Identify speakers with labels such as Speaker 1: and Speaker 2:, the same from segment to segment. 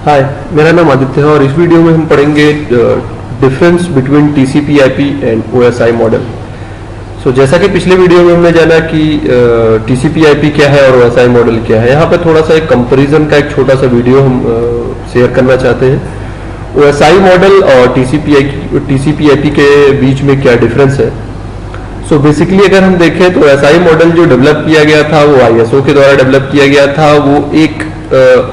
Speaker 1: हाय, मेरा नाम आदित्य है और इस वीडियो में हम पढ़ेंगे difference between TCP/IP and OSI model. जैसा कि पिछले वीडियो में हमने जाना कि TCP/IP क्या है और OSI मॉडल क्या है। यहाँ पे थोड़ा सा एक कंपैरिजन का एक छोटा सा वीडियो हम शेयर करना चाहते हैं। OSI मॉडल और TCP/IP के बीच में क्या डिफरेंस है। बेसिकली अगर हम देखें तो OSI मॉडल जो डेवलप किया गया था वो ISO के द्वारा डेवलप किया गया था। वो एक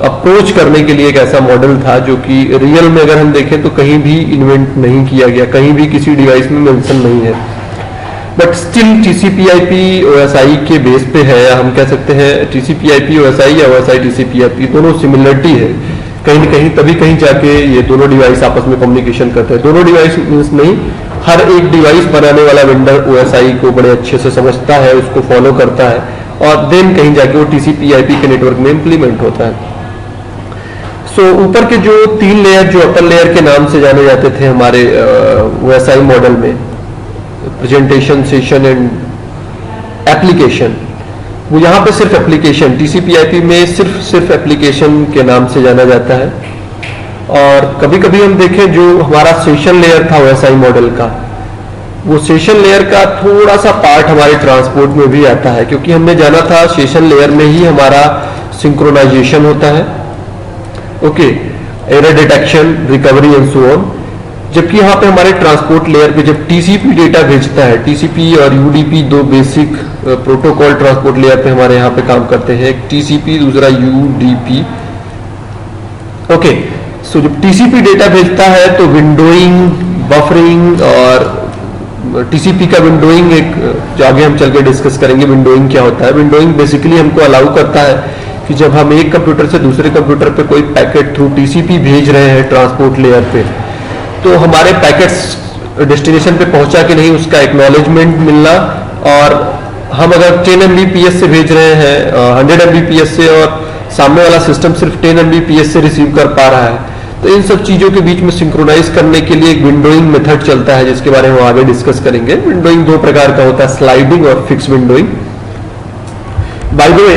Speaker 1: अप्रोच करने के लिए एक ऐसा मॉडल था जो कि रियल में अगर हम देखें तो कहीं भी इन्वेंट नहीं किया गया, कहीं भी किसी डिवाइस में मेंशन नहीं है। बट स्टिल TCP/IP OSI के बेस पे है। हम कह सकते हैं TCP/IP OSI या OSI TCP/IP दोनों सिमिलरिटी है कहीं न कहीं, तभी कहीं जाके ये दोनों डिवाइस आपस में कम्युनिकेशन करते हैं। दोनों डिवाइस मीन्स नहीं, हर एक डिवाइस बनाने वाला वेंडर OSI को बड़े अच्छे से समझता है, उसको फॉलो करता है और देन कहीं जाके वो TCP/IP के नेटवर्क में इंप्लीमेंट होता है। ऊपर के जो 3 लेयर जो अपर लेयर के नाम से जाने जाते थे हमारे OSI मॉडल में, प्रेजेंटेशन, सेशन एंड एप्लीकेशन, वो यहाँ पे सिर्फ एप्लीकेशन, TCP/IP में सिर्फ एप्लीकेशन के नाम से जाना जाता है। और कभी कभी हम देखें जो हमारा सेशन लेयर था OSI मॉडल का, वो सेशन लेयर का थोड़ा सा पार्ट हमारे ट्रांसपोर्ट में भी आता है, क्योंकि हमने जाना था सेशन लेयर में ही हमारा सिंक्रोनाइजेशन होता है, okay, error detection, recovery and so on. जबकि यहाँ पे हमारे ट्रांसपोर्ट लेयर पे जब TCP डेटा भेजता है, TCP और UDP दो बेसिक प्रोटोकॉल ट्रांसपोर्ट लेयर पे हमारे यहाँ पे काम करते हैं, एक TCP दूसरा UDP, ओके। जब TCP डेटा भेजता है तो विंडोइंग, बफरिंग और TCP का विंडोइंग एक जो आगे हम चल के डिस्कस करेंगे विंडोइंग क्या होता है। विंडोइंग बेसिकली हमको अलाउ करता है कि जब हम एक कंप्यूटर से दूसरे कंप्यूटर पे कोई पैकेट थ्रू TCP भेज रहे हैं ट्रांसपोर्ट लेयर पे, तो हमारे पैकेट्स डेस्टिनेशन पे पहुंचा कि नहीं उसका एक्नॉलेजमेंट मिलना। और हम अगर 10 Mbps से भेज रहे हैं 100 Mbps से और सामने वाला सिस्टम सिर्फ 10 Mbps से रिसीव कर पा रहा है, तो इन सब चीजों के बीच में सिंक्रोनाइज करने के लिए एक विंडोइंग मेथड चलता है जिसके बारे में हम आगे डिस्कस करेंगे। विंडोइंग 2 प्रकार का होता है, स्लाइडिंग और fix windowing. By the way,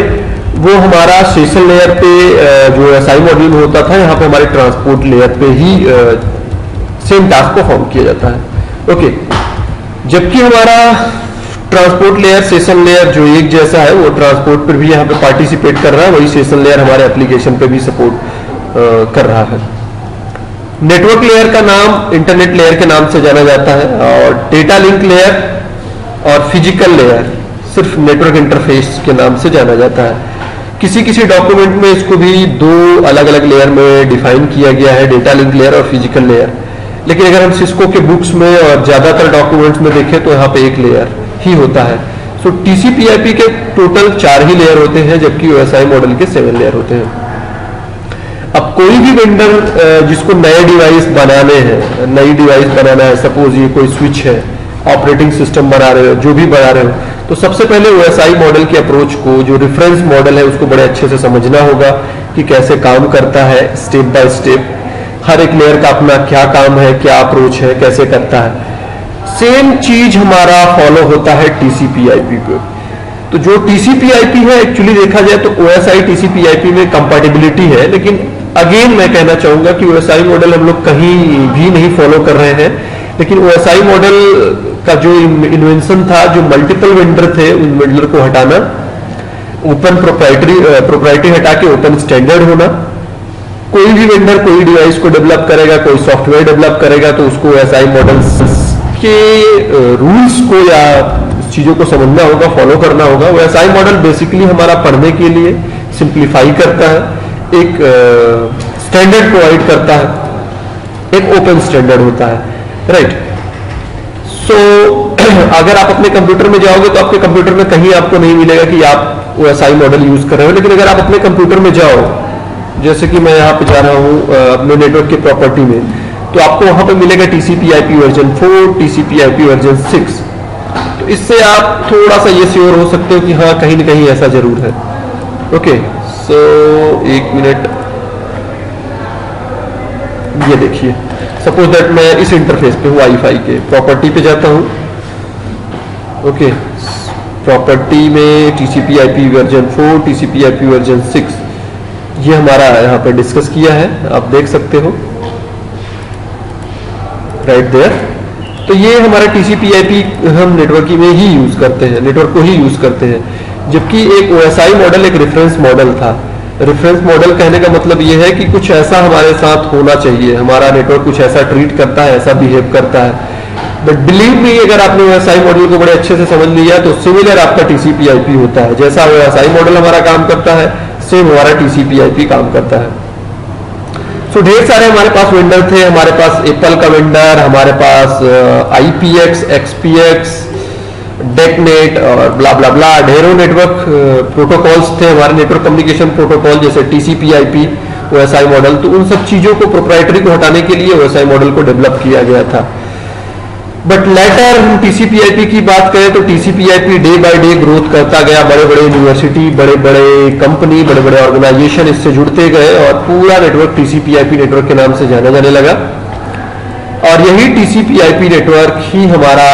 Speaker 1: वो हमारा सेशन लेयर पे जो OSI मॉड्यूल में होता था, यहाँ पे हमारे ट्रांसपोर्ट लेयर पे ही सेम टास्क परफॉर्म किया जाता है, ओके। जबकि हमारा ट्रांसपोर्ट लेयर सेशन लेयर जो एक जैसा है, वो ट्रांसपोर्ट पर भी यहाँ पे पार्टिसिपेट कर रहा है, वही सेशन लेयर हमारे एप्लीकेशन पे भी सपोर्ट कर रहा है। नेटवर्क लेयर का नाम इंटरनेट लेयर के नाम से जाना जाता है, और डेटा लिंक लेयर और फिजिकल लेयर सिर्फ नेटवर्क इंटरफेस के नाम से जाना जाता है। किसी किसी डॉक्यूमेंट में इसको भी 2 अलग अलग लेयर में डिफाइन किया गया है, डेटा लिंक लेयर और फिजिकल लेयर। लेकिन अगर हम सिस्को के बुक्स में और ज्यादातर डॉक्यूमेंट्स में देखें तो यहाँ पे एक लेयर ही होता है। TCP/IP के टोटल 4 ही लेयर होते हैं, जबकि OSI मॉडल के 7 लेयर होते हैं। अब कोई भी वेंडर जिसको नए डिवाइस बनाने हैं, नई डिवाइस बनाना है, सपोज ये कोई स्विच है, ऑपरेटिंग सिस्टम बना रहे हो, जो भी बना रहे हो, तो सबसे पहले OSI मॉडल के अप्रोच को, जो रेफरेंस मॉडल है, उसको बड़े अच्छे से समझना होगा कि कैसे काम करता है स्टेप बाय स्टेप। हर एक लेयर का अपना क्या काम है, क्या अप्रोच है, कैसे करता है। सेम चीज हमारा फॉलो होता है TCP/IP पे। तो जो TCP/IP है, एक्चुअली देखा जाए तो OSI TCP/IP में कंपैटिबिलिटी है, लेकिन अगेन मैं कहना चाहूंगा कि OSI मॉडल हम लोग कहीं भी नहीं फॉलो कर रहे हैं। लेकिन OSI मॉडल का जो इन्वेंशन था, जो मल्टीपल वेंडर थे, उन वेंडर को हटाना, ओपन प्रोप्राइटरी हटा के ओपन स्टैंडर्ड होना। कोई भी वेंडर कोई डिवाइस को डेवलप करेगा, कोई सॉफ्टवेयर डेवलप करेगा, तो उसको OSI मॉडल्स के रूल्स को या चीजों को समझना होगा, फॉलो करना होगा। OSI मॉडल बेसिकली हमारा पढ़ने के लिए सिंप्लीफाई करता है, एक स्टैंडर्ड प्रोवाइड करता है, एक ओपन स्टैंडर्ड होता है, राइट। अगर आप अपने कंप्यूटर में जाओगे तो आपके कंप्यूटर में कहीं आपको नहीं मिलेगा कि आप OSI मॉडल यूज कर रहे हो। लेकिन अगर आप अपने कंप्यूटर में जाओ, जैसे कि मैं यहाँ पे जा रहा हूँ अपने नेटवर्क की प्रॉपर्टी में, तो आपको वहां पे मिलेगा TCP/IP वर्जन 4, TCP/IP वर्जन 6। तो इससे आप थोड़ा सा ये श्योर हो सकते हो कि हाँ, कहीं ना कहीं ऐसा जरूर है, ओके। एक मिनट, ये देखिए, सपोज दैट मैं इस इंटरफेस पे हूँ, वाईफाई के प्रॉपर्टी पे जाता हूँ, ओके। प्रॉपर्टी में TCP/IP वर्जन 4, TCP/IP वर्जन 6, ये हमारा यहाँ पे डिस्कस किया है, आप देख सकते हो राइट देयर। तो ये हमारा TCP/IP हम नेटवर्किंग में ही यूज करते हैं, नेटवर्क को ही यूज करते हैं। जबकि एक OSI मॉडल एक रेफरेंस मॉडल था। रेफरेंस मॉडल कहने का मतलब ये है कि कुछ ऐसा हमारे साथ होना चाहिए, हमारा नेटवर्क कुछ ऐसा ट्रीट करता है, ऐसा बिहेव करता है। बट बिलीव मी, अगर आपने OSI मॉडल को बड़े अच्छे से समझ लिया तो सिमिलर आपका TCP/IP होता है। जैसा OSI मॉडल हमारा काम करता है, सेम हमारा TCP/IP काम करता है। तो ढेर सारे हमारे पास वेंडर थे, हमारे पास एप्पल का वेंडर, हमारे पास IPX, XPX, डेकनेट और ब्ला ब्ला ब्ला, ढेरों नेटवर्क प्रोटोकॉल्स थे हमारे, नेटवर्क कम्युनिकेशन प्रोटोकॉल जैसे TCP/IP, OSI मॉडल। तो उन सब चीजों को, प्रोप्राइटरी को हटाने के लिए OSI मॉडल को डेवलप किया गया था। बट लेटर हम TCP/IP की बात करें तो TCP/IP day by day growth करता गया। बड़े बड़े यूनिवर्सिटी, बड़े बड़े कंपनी, बड़े बड़े ऑर्गेनाइजेशन इससे जुड़ते गए और पूरा नेटवर्क TCP/IP नेटवर्क के नाम से जाना जाने लगा। और यही TCP/IP नेटवर्क ही हमारा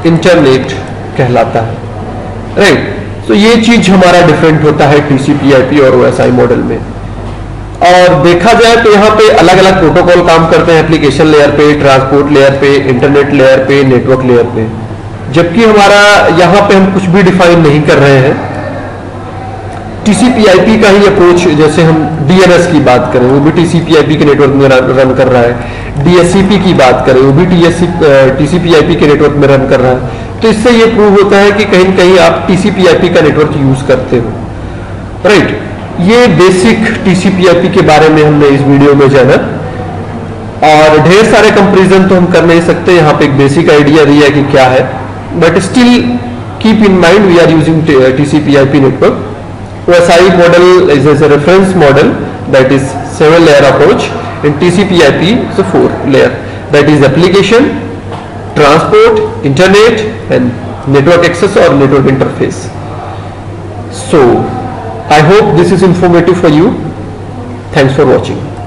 Speaker 1: इंटरनेट कहलाता है, राइट। तो ये चीज हमारा डिफरेंट होता है TCP/IP और OSI मॉडल में। और देखा जाए तो यहाँ पे अलग अलग प्रोटोकॉल काम करते हैं, एप्लीकेशन लेयर पे, ट्रांसपोर्ट लेयर पे, इंटरनेट लेयर पे, नेटवर्क लेयर पे। जबकि हमारा यहाँ पे हम कुछ भी डिफाइन नहीं कर रहे हैं। TCP/IP का ही अप्रोच, जैसे हम DNS की बात करें वो भी TCP/IP के नेटवर्क में रन कर रहा है। DSCP की बात करें वो भी TCP/IP के नेटवर्क में रन कर रहा है। तो इससे ये प्रूव होता है कि कहीं न कहीं आप TCP/IP का नेटवर्क यूज करते हो, राइट। ये बेसिक TCP/IP के बारे में हमने इस वीडियो में जाना, और ढेर सारे कंपैरिजन तो हम कर नहीं सकते, यहाँ पे एक बेसिक आइडिया दिया कि क्या है। But still keep in mind we are using TCP/IP network. OSI model is a reference model, that is 7-layer approach, and TCP/IP is a 4-layer, that is application, transport, internet and network access or network interface. So I hope this is informative for you. Thanks for watching.